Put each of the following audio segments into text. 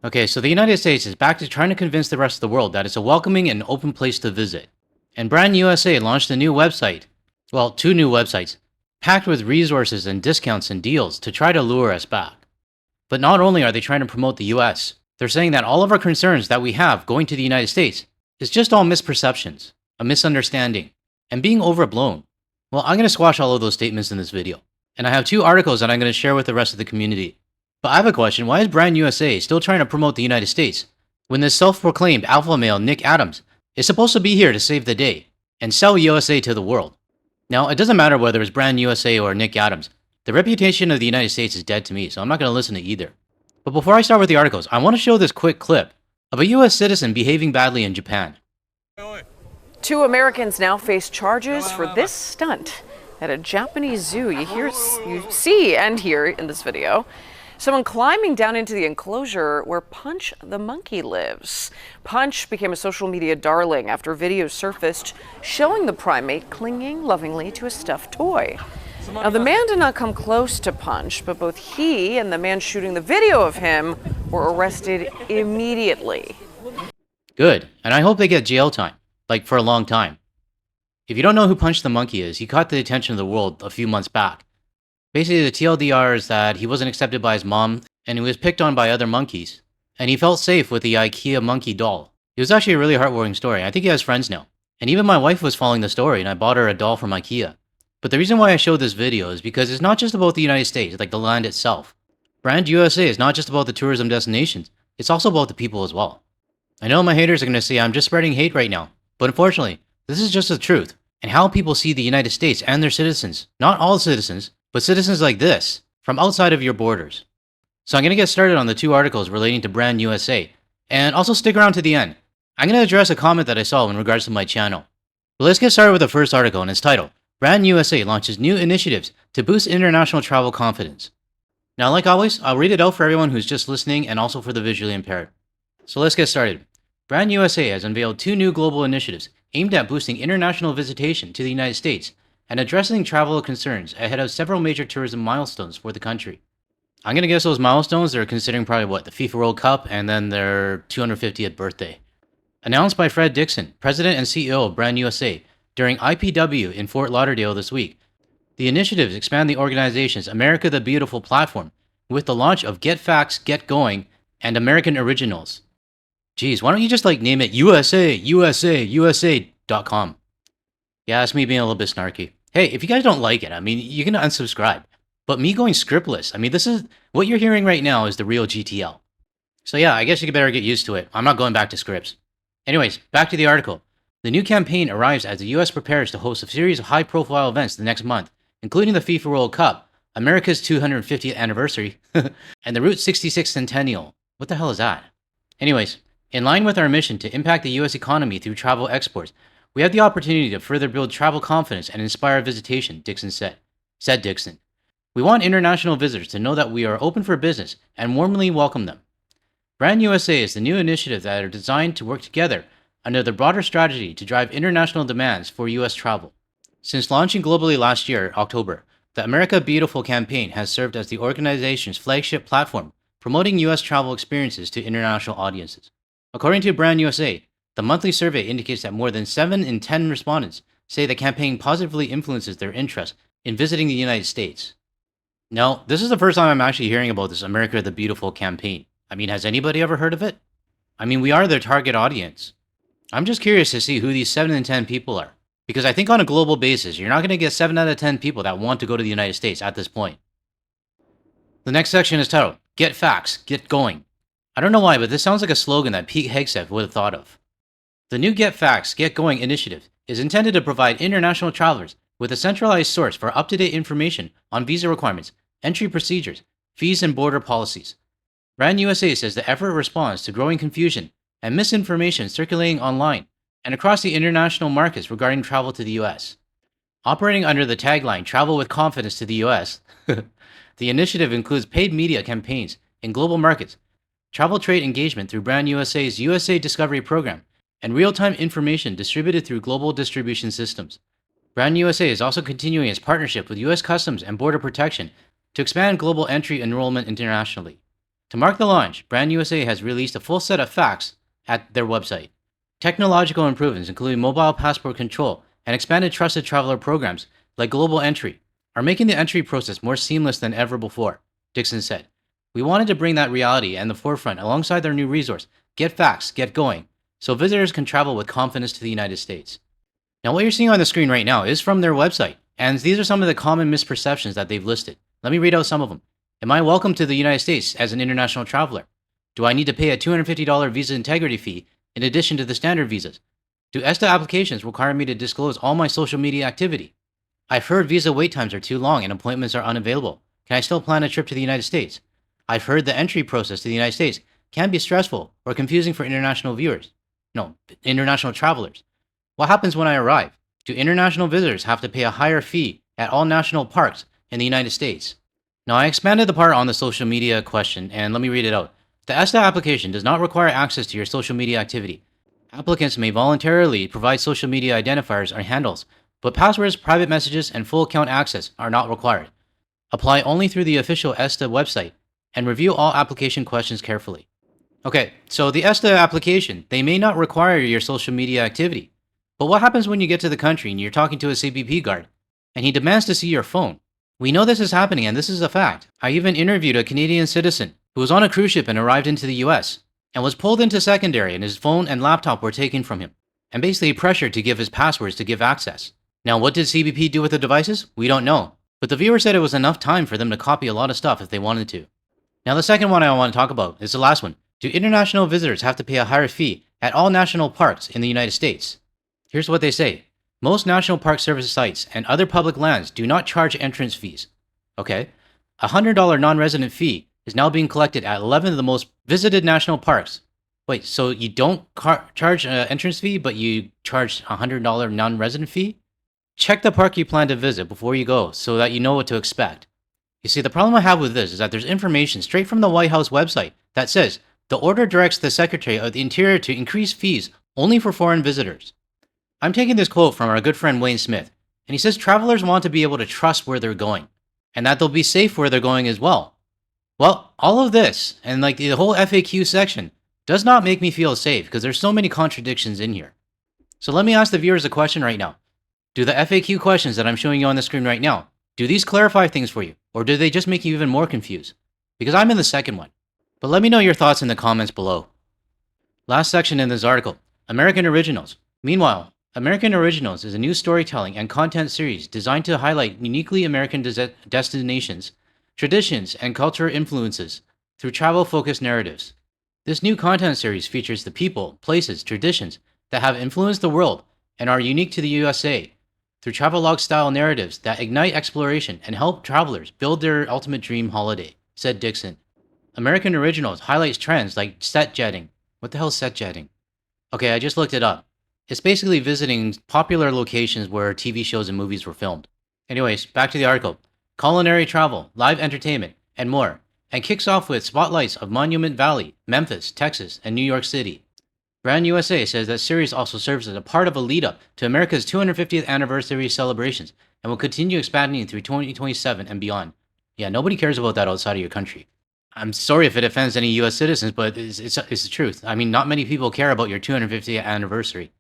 Okay, so the United States is back to trying to convince the rest of the world that it's a welcoming and open place to visit. And Brand USA launched a new website. Well, two new websites, packed with resources and discounts and deals to try to lure us back. But not only are they trying to promote the US, they're saying that all of our concerns that we have going to the United States is just all misperceptions, a misunderstanding, and being overblown. Well, I'm going to squash all of those statements in this video. And I have two articles that I'm going to share with the rest of the community. But I have a question. Why is Brand USA still trying to promote the United States when this self-proclaimed alpha male Nick Adams is supposed to be here to save the day and sell USA to the world? Now, it doesn't matter whether it's Brand USA or Nick Adams. The reputation of the United States is dead to me, so I'm not going to listen to either. But before I start with the articles, I want to show this quick clip of a US citizen behaving badly in Japan. Two Americans now face charges for this stunt at a Japanese zoo. You see and hear in this video someone climbing down into the enclosure where Punch the monkey lives. Punch became a social media darling after videos surfaced showing the primate clinging lovingly to a stuffed toy. Now, the man did not come close to Punch, but both he and the man shooting the video of him were arrested immediately. Good, and I hope they get jail time, like for a long time. If you don't know who Punch the Monkey is, he caught the attention of the world a few months back. Basically, the TLDR is that he wasn't accepted by his mom, and he was picked on by other monkeys, and he felt safe with the IKEA monkey doll. It was actually a really heartwarming story. I think he has friends now. And even my wife was following the story, and I bought her a doll from IKEA. But the reason why I showed this video is because it's not just about the United States, like the land itself. Brand USA is not just about the tourism destinations, it's also about the people as well. I know my haters are going to say I'm just spreading hate right now, but unfortunately, this is just the truth, and how people see the United States and their citizens. Not all citizens, but citizens like this, from outside of your borders. So I'm going to get started on the two articles relating to Brand USA, and also stick around to the end. I'm going to address a comment that I saw in regards to my channel. But let's get started with the first article, and it's titled, Brand USA launches new initiatives to boost international travel confidence. Now, like always, I'll read it out for everyone who's just listening and also for the visually impaired. So let's get started. Brand USA has unveiled two new global initiatives aimed at boosting international visitation to the United States and addressing travel concerns ahead of several major tourism milestones for the country. I'm going to guess those milestones they're considering probably the FIFA World Cup and then their 250th birthday. Announced by Fred Dixon, President and CEO of Brand USA, during IPW in Fort Lauderdale this week. The initiatives expand the organization's America the Beautiful platform with the launch of Get Facts, Get Going, and American Originals. Geez, why don't you just name it USA.com? Yeah, that's me being a little bit snarky. Hey, if you guys don't like it, you can unsubscribe. But me going scriptless, this is, what you're hearing right now is the real GTL. So yeah, I guess you better get used to it. I'm not going back to scripts. Anyways, back to the article. The new campaign arrives as the US prepares to host a series of high-profile events the next month, including the FIFA World Cup, America's 250th anniversary, and the Route 66 Centennial. What the hell is that? Anyways, in line with our mission to impact the US economy through travel exports, we have the opportunity to further build travel confidence and inspire visitation, Dixon said. Dixon. We want international visitors to know that we are open for business and warmly welcome them. Brand USA is the new initiative that are designed to work together under the broader strategy to drive international demands for US travel. Since launching globally last year, October, the America Beautiful campaign has served as the organization's flagship platform, promoting US travel experiences to international audiences. According to Brand USA, the monthly survey indicates that more than 7 in 10 respondents say the campaign positively influences their interest in visiting the United States. Now, this is the first time I'm actually hearing about this America the Beautiful campaign. Has anybody ever heard of it? We are their target audience. I'm just curious to see who these 7 in 10 people are. Because I think on a global basis, you're not going to get 7 out of 10 people that want to go to the United States at this point. The next section is titled, Get Facts, Get Going. I don't know why, but this sounds like a slogan that Pete Hegseth would have thought of. The new Get Facts, Get Going initiative is intended to provide international travelers with a centralized source for up-to-date information on visa requirements, entry procedures, fees, and border policies. Brand USA says the effort responds to growing confusion and misinformation circulating online and across the international markets regarding travel to the US. Operating under the tagline, Travel with Confidence to the US, the initiative includes paid media campaigns in global markets, travel trade engagement through Brand USA's USA Discovery program, and real-time information distributed through global distribution systems. Brand USA is also continuing its partnership with US Customs and Border Protection to expand global entry enrollment internationally. To mark the launch, Brand USA has released a full set of facts at their website. Technological improvements, including mobile passport control and expanded trusted traveler programs like global entry, are making the entry process more seamless than ever before, Dixon said. We wanted to bring that reality and the forefront alongside their new resource, Get Facts, Get Going, so visitors can travel with confidence to the United States. Now, what you're seeing on the screen right now is from their website, and these are some of the common misperceptions that they've listed. Let me read out some of them. Am I welcome to the United States as an international traveler? Do I need to pay a $250 visa integrity fee in addition to the standard visas? Do ESTA applications require me to disclose all my social media activity? I've heard visa wait times are too long and appointments are unavailable. Can I still plan a trip to the United States? I've heard the entry process to the United States can be stressful or confusing for international viewers. No, international travelers. What happens when I arrive? Do international visitors have to pay a higher fee at all national parks in the United States? Now, I expanded the part on the social media question, and let me read it out. The ESTA application does not require access to your social media activity. Applicants may voluntarily provide social media identifiers or handles, but passwords, private messages, and full account access are not required. Apply only through the official ESTA website, and review all application questions carefully. Okay, so the ESTA application, they may not require your social media activity. But what happens when you get to the country and you're talking to a CBP guard, and he demands to see your phone? We know this is happening, and this is a fact. I even interviewed a Canadian citizen who was on a cruise ship and arrived into the US, and was pulled into secondary, and his phone and laptop were taken from him, and basically pressured to give his passwords to give access. Now, what did CBP do with the devices? We don't know. But the viewer said it was enough time for them to copy a lot of stuff if they wanted to. Now, the second one I want to talk about is the last one. Do international visitors have to pay a higher fee at all national parks in the United States? Here's what they say. Most National Park Service sites and other public lands do not charge entrance fees. Okay? A $100 non-resident fee is now being collected at 11 of the most visited national parks. Wait, so you don't charge an entrance fee, but you charge a $100 non-resident fee? Check the park you plan to visit before you go so that you know what to expect. You see, the problem I have with this is that there's information straight from the White House website that says the order directs the Secretary of the Interior to increase fees only for foreign visitors. I'm taking this quote from our good friend Wayne Smith, and he says travelers want to be able to trust where they're going, and that they'll be safe where they're going as well. Well, all of this, and like the whole FAQ section, does not make me feel safe because there's so many contradictions in here. So let me ask the viewers a question right now. Do the FAQ questions that I'm showing you on the screen right now, do these clarify things for you, or do they just make you even more confused? Because I'm in the second one. But let me know your thoughts in the comments below. Last section in this article, American Originals. Meanwhile, American Originals is a new storytelling and content series designed to highlight uniquely American destinations, traditions, and cultural influences through travel-focused narratives. This new content series features the people, places, traditions that have influenced the world and are unique to the USA through travelogue-style narratives that ignite exploration and help travelers build their ultimate dream holiday, said Dixon. American Originals highlights trends like set jetting. What the hell is set jetting? Okay, I just looked it up. It's basically visiting popular locations where TV shows and movies were filmed. Anyways, back to the article. Culinary travel, live entertainment, and more, and kicks off with spotlights of Monument Valley, Memphis, Texas, and New York City. Brand USA says that series also serves as a part of a lead-up to America's 250th anniversary celebrations and will continue expanding through 2027 and beyond. Yeah, nobody cares about that outside of your country. I'm sorry if it offends any US citizens, but it's the truth. I mean, not many people care about your 250th anniversary.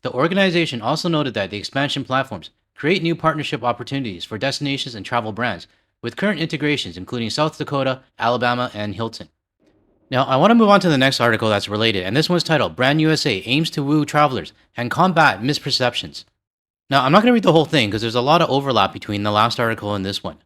The organization also noted that the expansion platforms create new partnership opportunities for destinations and travel brands, with current integrations including South Dakota, Alabama, and Hilton. Now, I want to move on to the next article that's related, and this one's titled, Brand USA Aims to Woo Travelers and Combat Misperceptions. Now, I'm not going to read the whole thing because there's a lot of overlap between the last article and this one.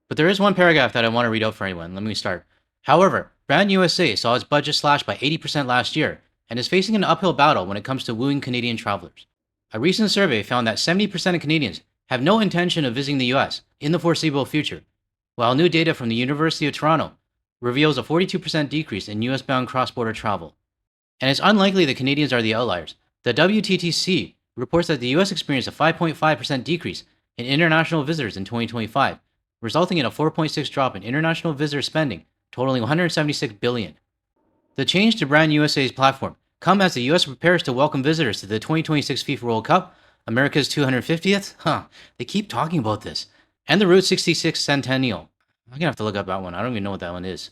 But there is one paragraph that I want to read out for anyone. Let me start. However, Brand USA saw its budget slashed by 80% last year and is facing an uphill battle when it comes to wooing Canadian travelers. A recent survey found that 70% of Canadians have no intention of visiting the US in the foreseeable future, while new data from the University of Toronto reveals a 42% decrease in US-bound cross-border travel. And it's unlikely that Canadians are the outliers. The WTTC reports that the US experienced a 5.5% decrease in international visitors in 2025, resulting in a 4.6% drop in international visitor spending, totaling $176 billion. The change to Brand USA's platform come as the US prepares to welcome visitors to the 2026 FIFA World Cup, America's 250th? They keep talking about this. And the Route 66 Centennial. I'm gonna have to look up that one. I don't even know what that one is.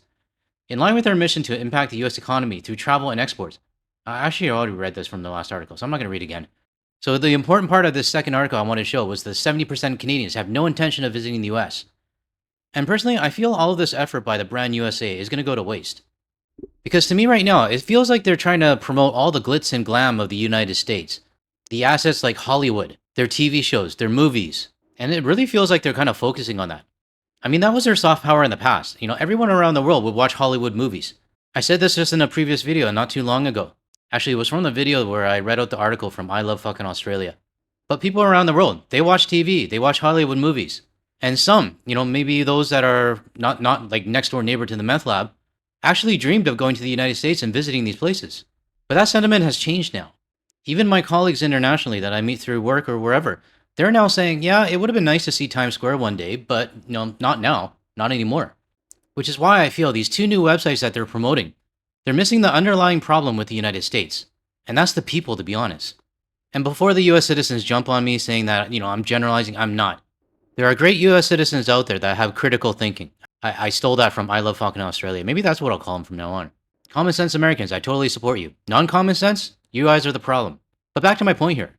In line with our mission to impact the US economy through travel and exports. Actually, I already read this from the last article, so I'm not going to read it again. So, the important part of this second article I wanted to show was that 70% of Canadians have no intention of visiting the US. And personally, I feel all of this effort by the brand USA is going to go to waste. Because to me right now, it feels like they're trying to promote all the glitz and glam of the United States. The assets like Hollywood, their TV shows, their movies. And it really feels like they're kind of focusing on that. I mean, that was their soft power in the past. Everyone around the world would watch Hollywood movies. I said this just in a previous video not too long ago. Actually, it was from the video where I read out the article from I Love Fucking Australia. But people around the world, they watch TV, they watch Hollywood movies. And some, maybe those that are not like next door neighbor to the meth lab, actually dreamed of going to the United States and visiting these places. But that sentiment has changed now. Even my colleagues internationally that I meet through work or wherever, they're now saying, yeah, it would have been nice to see Times Square one day, but not now, not anymore. Which is why I feel these two new websites that they're promoting, they're missing the underlying problem with the United States. And that's the people, to be honest. And before the US citizens jump on me saying that, I'm generalizing, I'm not. There are great US citizens out there that have critical thinking. I stole that from I Love Fucking Australia. Maybe that's what I'll call them from now on. Common sense Americans, I totally support you. Non-common sense, you guys are the problem. But back to my point here.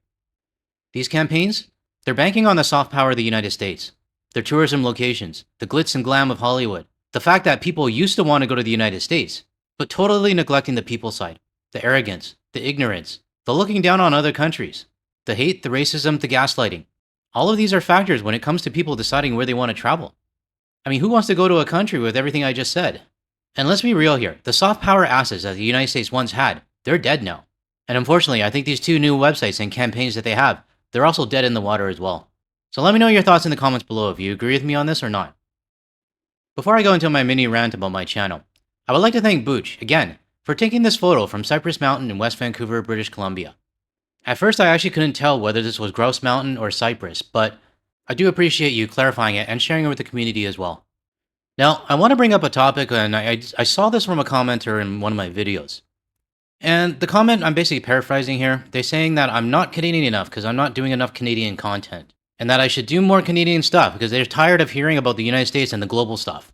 These campaigns, they're banking on the soft power of the United States, their tourism locations, the glitz and glam of Hollywood, the fact that people used to want to go to the United States, but totally neglecting the people side, the arrogance, the ignorance, the looking down on other countries, the hate, the racism, the gaslighting. All of these are factors when it comes to people deciding where they want to travel. I mean, who wants to go to a country with everything I just said? And let's be real here, the soft power assets that the United States once had, they're dead now. And unfortunately, I think these two new websites and campaigns that they have, they're also dead in the water as well. So let me know your thoughts in the comments below if you agree with me on this or not. Before I go into my mini rant about my channel, I would like to thank Booch, again, for taking this photo from Cypress Mountain in West Vancouver, British Columbia. At first I actually couldn't tell whether this was Grouse Mountain or Cypress, but I do appreciate you clarifying it and sharing it with the community as well. Now, I want to bring up a topic, and I saw this from a commenter in one of my videos. And the comment, I'm basically paraphrasing here, they're saying that I'm not Canadian enough because I'm not doing enough Canadian content. And that I should do more Canadian stuff because they're tired of hearing about the United States and the global stuff.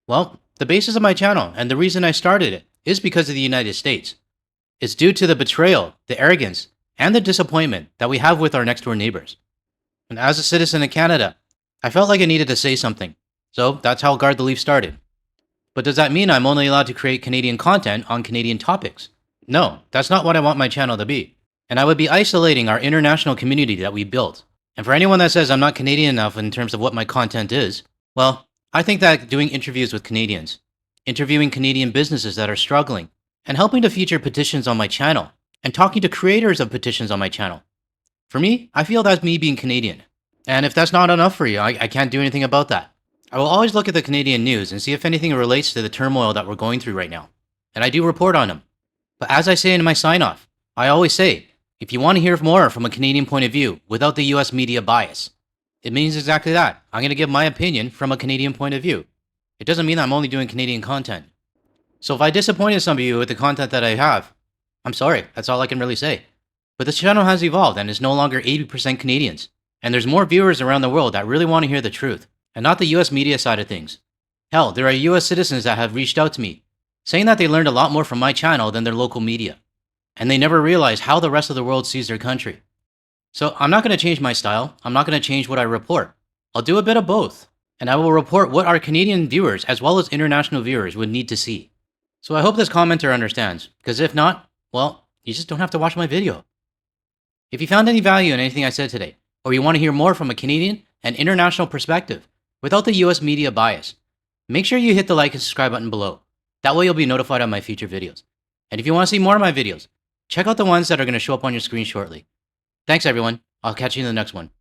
Well, the basis of my channel and the reason I started it is because of the United States. It's due to the betrayal, the arrogance, and the disappointment that we have with our next door neighbors. And as a citizen of Canada, I felt like I needed to say something. So that's how Guard the Leaf started. But does that mean I'm only allowed to create Canadian content on Canadian topics? No, that's not what I want my channel to be. And I would be isolating our international community that we built. And for anyone that says I'm not Canadian enough in terms of what my content is, well, I think that doing interviews with Canadians, interviewing Canadian businesses that are struggling, and helping to feature petitions on my channel, and talking to creators of petitions on my channel. For me, I feel that's me being Canadian. And if that's not enough for you, I can't do anything about that. I will always look at the Canadian news and see if anything relates to the turmoil that we're going through right now. And I do report on them. But as I say in my sign-off, I always say, if you want to hear more from a Canadian point of view without the US media bias, it means exactly that. I'm going to give my opinion from a Canadian point of view. It doesn't mean I'm only doing Canadian content. So if I disappointed some of you with the content that I have, I'm sorry, that's all I can really say. But this channel has evolved and is no longer 80% Canadians. And there's more viewers around the world that really want to hear the truth, and not the US media side of things. Hell, there are US citizens that have reached out to me, saying that they learned a lot more from my channel than their local media. And they never realized how the rest of the world sees their country. So I'm not going to change my style, I'm not going to change what I report. I'll do a bit of both. And I will report what our Canadian viewers as well as international viewers would need to see. So I hope this commenter understands, because if not, well, you just don't have to watch my video. If you found any value in anything I said today, or you want to hear more from a Canadian and international perspective, without the US media bias, make sure you hit the like and subscribe button below. That way you'll be notified of my future videos. And if you want to see more of my videos, check out the ones that are going to show up on your screen shortly. Thanks everyone, I'll catch you in the next one.